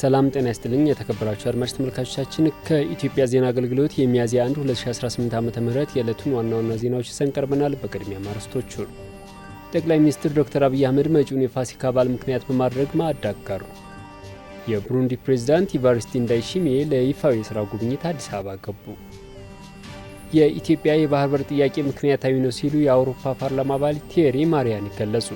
ሰላም ጤና ይስጥልኝ የተከበራችሁ አድማጭ ተመልካቾቻችን ከኢትዮጵያ ዜና አገልግሎት የሚያዝያ 1 2018 ዓ.ም የዕለቱን ዋና ዋና ዜናዎች ይዘን ቀርበናል። በቅድሚያ ማርስቶቹ ጠቅላይ ሚኒስትር ዶክተር አብይ አህመድ መጪውን የፋሲካ በዓል ምክንያት በማድረግ ማዕድ አጋሩ። የቡሩንዲ ፕሬዝዳንት ኢቫሪስቲ እንዳይሺሚዬ ለይፋዊ የሥራ ጉብኝት አዲስ አበባ ገቡ። የኢትዮጵያ የባህር በር ጥያቄ ምክንያታዊ ነው ሲሉ የአውሮፓ ፓርላማ አባል ቲዬሪ ማሪያኒ ገለጹ።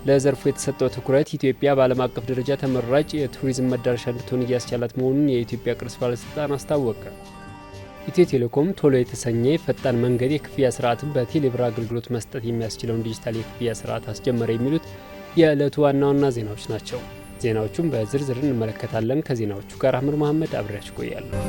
ለዘርፉ የተሰጠው ትኩረት ኢትዮጵያ በዓለም አቀፍ ደረጃ ተመራጭ የቱሪዝም መዳረሻ እንድትሆን እያስቻላት መሆኑን የኢትዮጵያ ቅርስ ባለስልጣን አስታወቀ። ኢትዮ ቴሌኮም ቶሎ የተሰኘ ፈጣን መንገድ የክፍያ ስርዓትን በቴሌብር አገልግሎት መስጠት የሚያስችለውን ዲጂታል የክፍያ ስርዓት አስጀመረ። የሚሉት የዕለቱ ዋና ዋና ዜናዎች ናቸው። ዜናዎቹን በዝርዝር እንመለከታለን። ከዜናዎቹ ጋር አህመድ መሐመድ አብሬያችሁ ቆያለሁ።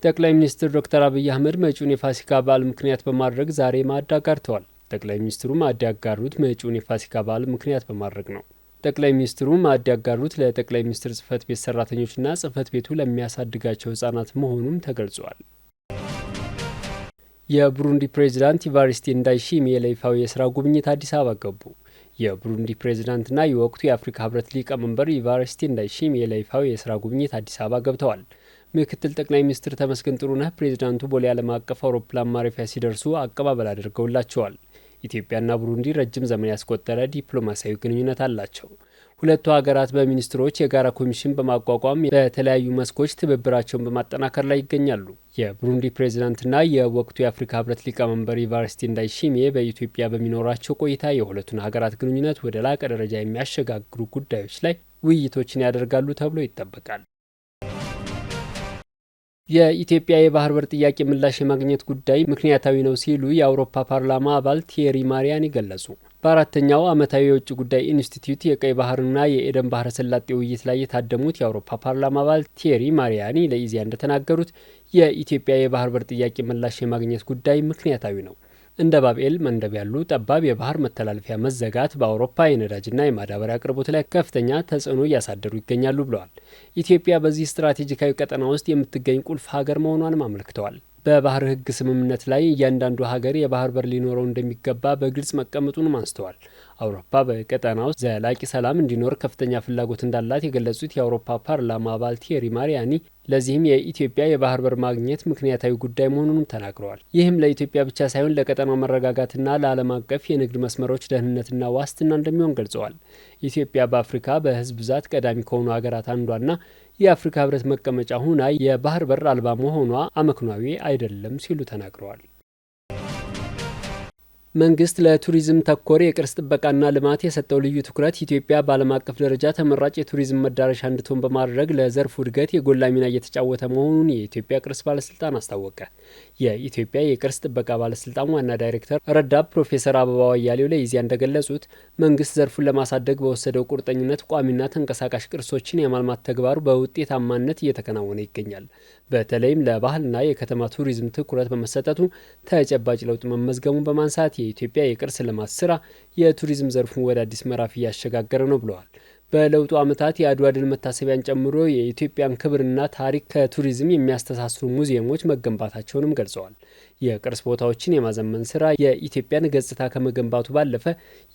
ጠቅላይ ሚኒስትር ዶክተር አብይ አህመድ መጪውን የፋሲካ በዓል ምክንያት በማድረግ ዛሬ ማዕድ አጋርተዋል። ጠቅላይ ሚኒስትሩ ማዕድ ያጋሩት መጪውን የፋሲካ በዓል ምክንያት በማድረግ ነው። ጠቅላይ ሚኒስትሩ ማዕድ ያጋሩት ለጠቅላይ ሚኒስትር ጽህፈት ቤት ሰራተኞችና ጽህፈት ቤቱ ለሚያሳድጋቸው ህጻናት መሆኑም ተገልጿል። የቡሩንዲ ፕሬዝዳንት ኢቫሪስቲ እንዳይሺሚዬ ለይፋዊ የስራ ጉብኝት አዲስ አበባ ገቡ። የቡሩንዲ ፕሬዝዳንትና የወቅቱ የአፍሪካ ህብረት ሊቀመንበር ኢቫሪስቲ እንዳይሺሚዬ ለይፋዊ የስራ ጉብኝት አዲስ አበባ ገብተዋል። ምክትል ጠቅላይ ሚኒስትር ተመስገን ጥሩነህ ፕሬዝዳንቱ ቦሌ ዓለም አቀፍ አውሮፕላን ማረፊያ ሲደርሱ አቀባበል አድርገውላቸዋል። ኢትዮጵያና ቡሩንዲ ረጅም ዘመን ያስቆጠረ ዲፕሎማሲያዊ ግንኙነት አላቸው። ሁለቱ ሀገራት በሚኒስትሮች የጋራ ኮሚሽን በማቋቋም በተለያዩ መስኮች ትብብራቸውን በማጠናከር ላይ ይገኛሉ። የቡሩንዲ ፕሬዝዳንትና የወቅቱ የአፍሪካ ህብረት ሊቀመንበር ኢቫሪስቲ እንዳይሺሚዬ በኢትዮጵያ በሚኖራቸው ቆይታ የሁለቱን ሀገራት ግንኙነት ወደ ላቀ ደረጃ የሚያሸጋግሩ ጉዳዮች ላይ ውይይቶችን ያደርጋሉ ተብሎ ይጠበቃል። የኢትዮጵያ የባህር በር ጥያቄ ምላሽ የማግኘት ጉዳይ ምክንያታዊ ነው ሲሉ የአውሮፓ ፓርላማ አባል ቲዬሪ ማሪያኒ ገለጹ። በአራተኛው ዓመታዊ የውጭ ጉዳይ ኢንስቲትዩት የቀይ ባህርና የኤደን ባህረ ሰላጤ ውይይት ላይ የታደሙት የአውሮፓ ፓርላማ አባል ቲዬሪ ማሪያኒ ለኢዜአ እንደተናገሩት የኢትዮጵያ የባህር በር ጥያቄ ምላሽ የማግኘት ጉዳይ ምክንያታዊ ነው። እንደ ባብኤል መንደብ ያሉ ጠባብ የባህር መተላለፊያ መዘጋት በአውሮፓ የነዳጅና የማዳበሪያ አቅርቦት ላይ ከፍተኛ ተጽዕኖ እያሳደሩ ይገኛሉ ብለዋል። ኢትዮጵያ በዚህ ስትራቴጂካዊ ቀጠና ውስጥ የምትገኝ ቁልፍ ሀገር መሆኗንም አመልክተዋል። በባህር ሕግ ስምምነት ላይ እያንዳንዱ ሀገር የባህር በር ሊኖረው እንደሚገባ በግልጽ መቀመጡንም አንስተዋል። አውሮፓ በቀጠና ውስጥ ዘላቂ ሰላም እንዲኖር ከፍተኛ ፍላጎት እንዳላት የገለጹት የአውሮፓ ፓርላማ አባል ቲዬሪ ማሪያኒ ለዚህም የኢትዮጵያ የባህር በር ማግኘት ምክንያታዊ ጉዳይ መሆኑንም ተናግረዋል። ይህም ለኢትዮጵያ ብቻ ሳይሆን ለቀጠናው መረጋጋትና ለዓለም አቀፍ የንግድ መስመሮች ደህንነትና ዋስትና እንደሚሆን ገልጸዋል። ኢትዮጵያ በአፍሪካ በህዝብ ብዛት ቀዳሚ ከሆኑ ሀገራት አንዷና የአፍሪካ ህብረት መቀመጫ ሁና የባህር በር አልባ መሆኗ አመክኗዊ አይደለም ሲሉ ተናግረዋል። መንግስት ለቱሪዝም ተኮር የቅርስ ጥበቃና ልማት የሰጠው ልዩ ትኩረት ኢትዮጵያ በዓለም አቀፍ ደረጃ ተመራጭ የቱሪዝም መዳረሻ እንድትሆን በማድረግ ለዘርፉ እድገት የጎላ ሚና እየተጫወተ መሆኑን የኢትዮጵያ ቅርስ ባለስልጣን አስታወቀ። የኢትዮጵያ የቅርስ ጥበቃ ባለስልጣን ዋና ዳይሬክተር ረዳት ፕሮፌሰር አበባው አያሌው ለኢዜአ እንደገለጹት መንግስት ዘርፉን ለማሳደግ በወሰደው ቁርጠኝነት ቋሚና ተንቀሳቃሽ ቅርሶችን የማልማት ተግባሩ በውጤታማነት እየተከናወነ ይገኛል። በተለይም ለባህልና የከተማ ቱሪዝም ትኩረት በመሰጠቱ ተጨባጭ ለውጥ መመዝገቡን በማንሳት የኢትዮጵያ የቅርስ ልማት ስራ የቱሪዝም ዘርፉን ወደ አዲስ ምዕራፍ እያሸጋገረ ነው ብለዋል። በለውጡ ዓመታት የአድዋ ድል መታሰቢያን ጨምሮ የኢትዮጵያን ክብርና ታሪክ ከቱሪዝም የሚያስተሳስሩ ሙዚየሞች መገንባታቸውንም ገልጸዋል። የቅርስ ቦታዎችን የማዘመን ስራ የኢትዮጵያን ገጽታ ከመገንባቱ ባለፈ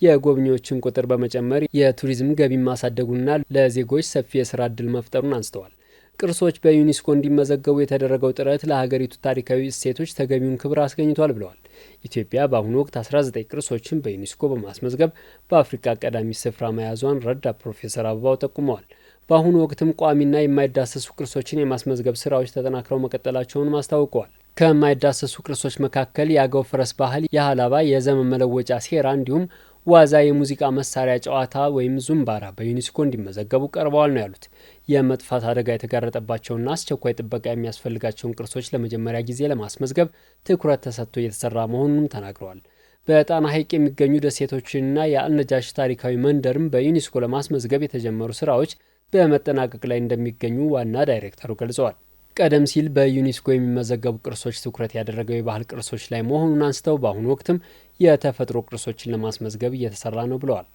የጎብኚዎችን ቁጥር በመጨመር የቱሪዝም ገቢ ማሳደጉና ለዜጎች ሰፊ የስራ ዕድል መፍጠሩን አንስተዋል። ቅርሶች በዩኔስኮ እንዲመዘገቡ የተደረገው ጥረት ለሀገሪቱ ታሪካዊ እሴቶች ተገቢውን ክብር አስገኝቷል ብለዋል። ኢትዮጵያ በአሁኑ ወቅት 19 ቅርሶችን በዩኔስኮ በማስመዝገብ በአፍሪካ ቀዳሚ ስፍራ መያዟን ረዳት ፕሮፌሰር አበባው ጠቁመዋል። በአሁኑ ወቅትም ቋሚና የማይዳሰሱ ቅርሶችን የማስመዝገብ ስራዎች ተጠናክረው መቀጠላቸውንም አስታውቀዋል። ከማይዳሰሱ ቅርሶች መካከል የአገው ፈረስ ባህል፣ የሀላባ የዘመን መለወጫ ሴራ እንዲሁም ዋዛ የሙዚቃ መሳሪያ ጨዋታ ወይም ዙምባራ በዩኔስኮ እንዲመዘገቡ ቀርበዋል ነው ያሉት። የመጥፋት አደጋ የተጋረጠባቸውና አስቸኳይ ጥበቃ የሚያስፈልጋቸውን ቅርሶች ለመጀመሪያ ጊዜ ለማስመዝገብ ትኩረት ተሰጥቶ እየተሰራ መሆኑንም ተናግረዋል። በጣና ሐይቅ የሚገኙ ደሴቶችንና የአልነጃሽ ታሪካዊ መንደርም በዩኔስኮ ለማስመዝገብ የተጀመሩ ስራዎች በመጠናቀቅ ላይ እንደሚገኙ ዋና ዳይሬክተሩ ገልጸዋል። ቀደም ሲል በዩኔስኮ የሚመዘገቡ ቅርሶች ትኩረት ያደረገው የባህል ቅርሶች ላይ መሆኑን አንስተው በአሁኑ ወቅትም የተፈጥሮ ቅርሶችን ለማስመዝገብ እየተሰራ ነው ብለዋል።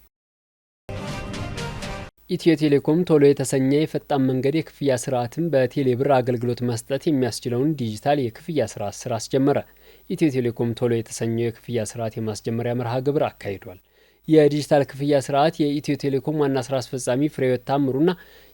ኢትዮ ቴሌኮም ቶሎ የተሰኘ የፈጣን መንገድ የክፍያ ስርዓትን በቴሌብር አገልግሎት መስጠት የሚያስችለውን ዲጂታል የክፍያ ስርዓት አስጀመረ። ኢትዮ ቴሌኮም ቶሎ የተሰኘው የክፍያ ስርዓት የማስጀመሪያ መርሃ ግብር አካሂዷል። የዲጂታል ክፍያ ስርዓት የኢትዮ ቴሌኮም ዋና ስራ አስፈጻሚ ፍሬህይወት ታምሩና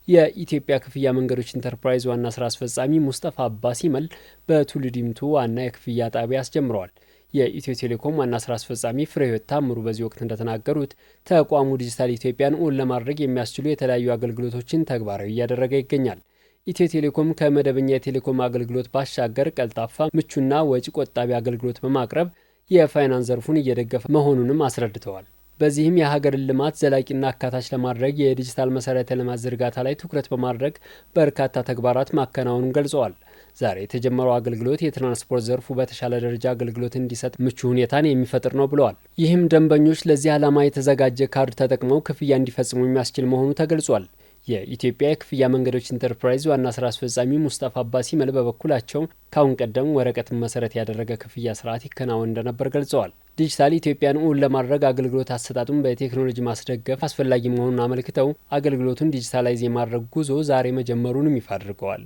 የኢትዮጵያ ክፍያ መንገዶች ኢንተርፕራይዝ ዋና ስራ አስፈጻሚ ሙስጠፋ አባሲመል በቱሉ ዲምቱ ዋና የክፍያ ጣቢያ አስጀምረዋል። የኢትዮ ቴሌኮም ዋና ስራ አስፈጻሚ ፍሬህይወት ታምሩ በዚህ ወቅት እንደተናገሩት ተቋሙ ዲጂታል ኢትዮጵያን እውን ለማድረግ የሚያስችሉ የተለያዩ አገልግሎቶችን ተግባራዊ እያደረገ ይገኛል። ኢትዮ ቴሌኮም ከመደበኛ የቴሌኮም አገልግሎት ባሻገር ቀልጣፋ፣ ምቹና ወጪ ቆጣቢ አገልግሎት በማቅረብ የፋይናንስ ዘርፉን እየደገፈ መሆኑንም አስረድተዋል። በዚህም የሀገርን ልማት ዘላቂና አካታች ለማድረግ የዲጂታል መሰረተ ልማት ዝርጋታ ላይ ትኩረት በማድረግ በርካታ ተግባራት ማከናወኑን ገልጸዋል። ዛሬ የተጀመረው አገልግሎት የትራንስፖርት ዘርፉ በተሻለ ደረጃ አገልግሎት እንዲሰጥ ምቹ ሁኔታን የሚፈጥር ነው ብለዋል። ይህም ደንበኞች ለዚህ ዓላማ የተዘጋጀ ካርድ ተጠቅመው ክፍያ እንዲፈጽሙ የሚያስችል መሆኑ ተገልጿል። የኢትዮጵያ የክፍያ መንገዶች ኢንተርፕራይዝ ዋና ስራ አስፈጻሚ ሙስጠፋ አባሲመል በበኩላቸው ካሁን ቀደም ወረቀትን መሰረት ያደረገ ክፍያ ስርዓት ይከናወን እንደነበር ገልጸዋል። ዲጂታል ኢትዮጵያን እውን ለማድረግ አገልግሎት አሰጣጡን በቴክኖሎጂ ማስደገፍ አስፈላጊ መሆኑን አመልክተው አገልግሎቱን ዲጂታላይዝ የማድረግ ጉዞ ዛሬ መጀመሩንም ይፋ አድርገዋል።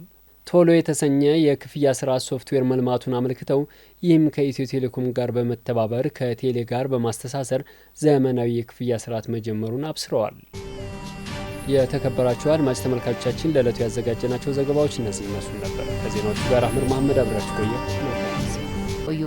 ቶሎ የተሰኘ የክፍያ ስርዓት ሶፍትዌር መልማቱን አመልክተው ይህም ከኢትዮ ቴሌኮም ጋር በመተባበር ከቴሌ ጋር በማስተሳሰር ዘመናዊ የክፍያ ስርዓት መጀመሩን አብስረዋል። የተከበራችሁ አድማጭ ተመልካቾቻችን ለዕለቱ ያዘጋጀናቸው ዘገባዎች እነዚህ ይመስሉ ነበር። ከዜናዎቹ ጋር አህመድ መሐመድ አብራችሁ ቆዩ።